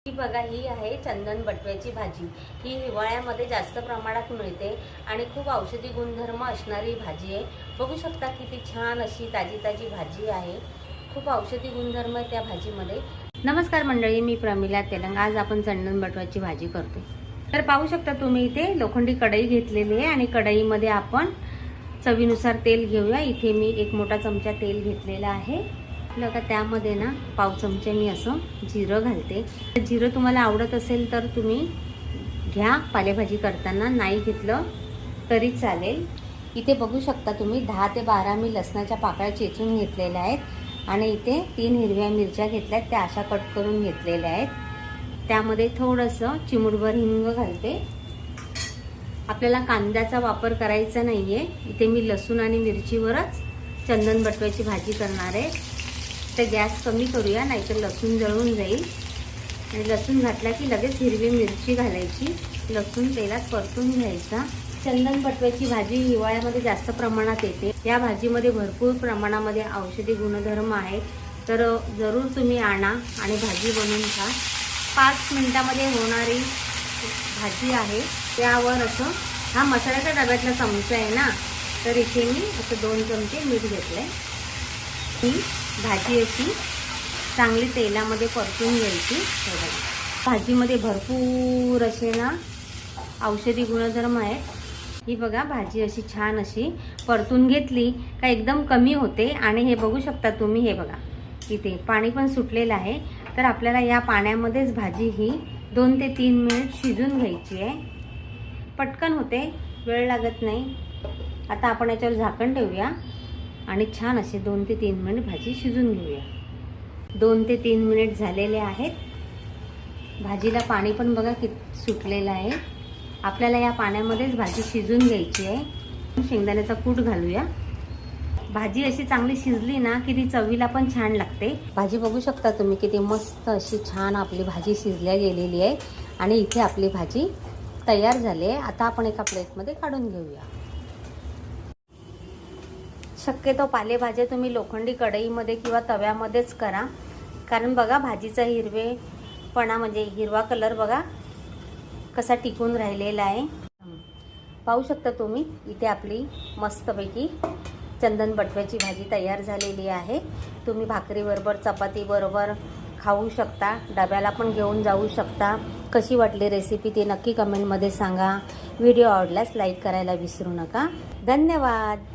ही बघा, ही आहे चंदन बटव्याची भाजी। ही हिवाळ्यामध्ये जास्त प्रमाणात मिळते आणि खूप औषधी गुणधर्म असणारी भाजी आहे। बघू शकता किती छान अशी ताजी ताजी भाजी आहे। खूप औषधी गुणधर्म आहे त्या भाजीमध्ये। नमस्कार मंडळी, मी प्रमिला तेलंग। आज आपण चंदन बटव्याची भाजी करतो। तर पाहू शकता तुम्ही इथे लोखंडी कढई घेतलेली आहे आणि कढईमध्ये आपण चवीनुसार तेल घेऊया। इथे मी 1 मोठा चमचा तेल घेतलेला आहे। बघा, त्यामध्ये ना पाव चमचे मी असं जिरं घालते। जिरं तुम्हाला आवडत असेल तर तुम्ही घ्या, पालेभाजी करताना नाही घेतलं तरी चालेल। इथे बघू शकता तुम्ही 10 ते 12 मी लसणाच्या पाकळ्या चेचून घेतलेल्या आहेत आणि इथे 3 हिरव्या मिरच्या घेतल्यात, त्या अशा कट करून घेतलेल्या आहेत। त्यामध्ये थोडंसं चिमूटभर हिंग घालते। आपल्याला कांद्याचा वापर करायचा नाहीये। इथे मी लसूण आणि मिरचीवरच चंदन बटव्याची भाजी करणार आहे। तर गॅस कमी करूया, नाहीतर लसूण जळून जाईल। आणि लसूण घातला की लगेच हिरवी मिरची घालायची, लसूण तेलात परतून घ्यायचा। चंदन बटव्याची भाजी हिवाळ्यामध्ये जास्त प्रमाणात येते। या भाजीमध्ये भरपूर प्रमाणामध्ये औषधी गुणधर्म आहेत। तर जरूर तुम्ही आणा आणि भाजी बनवून खा। 5 मिनिटामध्ये होणारी भाजी आहे। त्यावर असं हा मसाल्याच्या डब्यातला चमचा आहे ना, तर इथे मी असं 2 चमचे मीठ घेतलंय। ही भाजी अशी चांगली तेलामध्ये परतून घ्यायची। भाजीमध्ये भरपूर असे ना औषधी गुणधर्म आहेत। ही बघा, भाजी अशी छान अशी परतून घेतली का एकदम कमी होते। आणि हे बघू शकता तुम्ही, हे बघा इथे पाणी पण सुटलेलं आहे। तर आपल्याला या पाण्यामध्येच भाजी ही 2 ते 3 मिनिट शिजून घ्यायची आहे। पटकन होते, वेळ लागत नाही। आता आपण याच्यावर झाकण ठेवूया आणि छान असे 2 ते 3 मिनिट भाजी शिजून घेऊया। 2 ते 3 मिनिट झालेले आहेत। भाजीला पाणी पण बघा किती सुटलेलं आहे। आपल्याला या पाण्यामध्येच भाजी शिजून घ्यायची आहे। शेंगदाण्याचा कूट घालूया। भाजी अशी चांगली शिजली ना की ती चवीला पण छान लागते। भाजी बघू शकता तुम्ही किती मस्त अशी छान आपली भाजी शिजल्या गेलेली आहे। आणि इथे आपली भाजी तयार झाली आहे। आता आपण एका प्लेटमध्ये काढून घेऊया। शक्यतो पालेभाज्या तुम्ही लोखंडी कढईमध्ये किंवा तव्यामध्येच करा, कारण बघा भाजीचा हिरवेपणा म्हणजे हिरवा कलर बघा कसा टिकून राहिलेला आहे। पाहू शकता तुम्ही, इथे आपली मस्तपैकी चंदन बटव्याची भाजी तयार झालेली आहे। तुम्ही भाकरीबरोबर, चपातीबरोबर खाऊ शकता, डब्याला पण घेऊन जाऊ शकता। कशी वाटली रेसिपी ते नक्की कमेंटमध्ये सांगा। व्हिडिओ आवडल्यास लाईक करायला विसरू नका। धन्यवाद।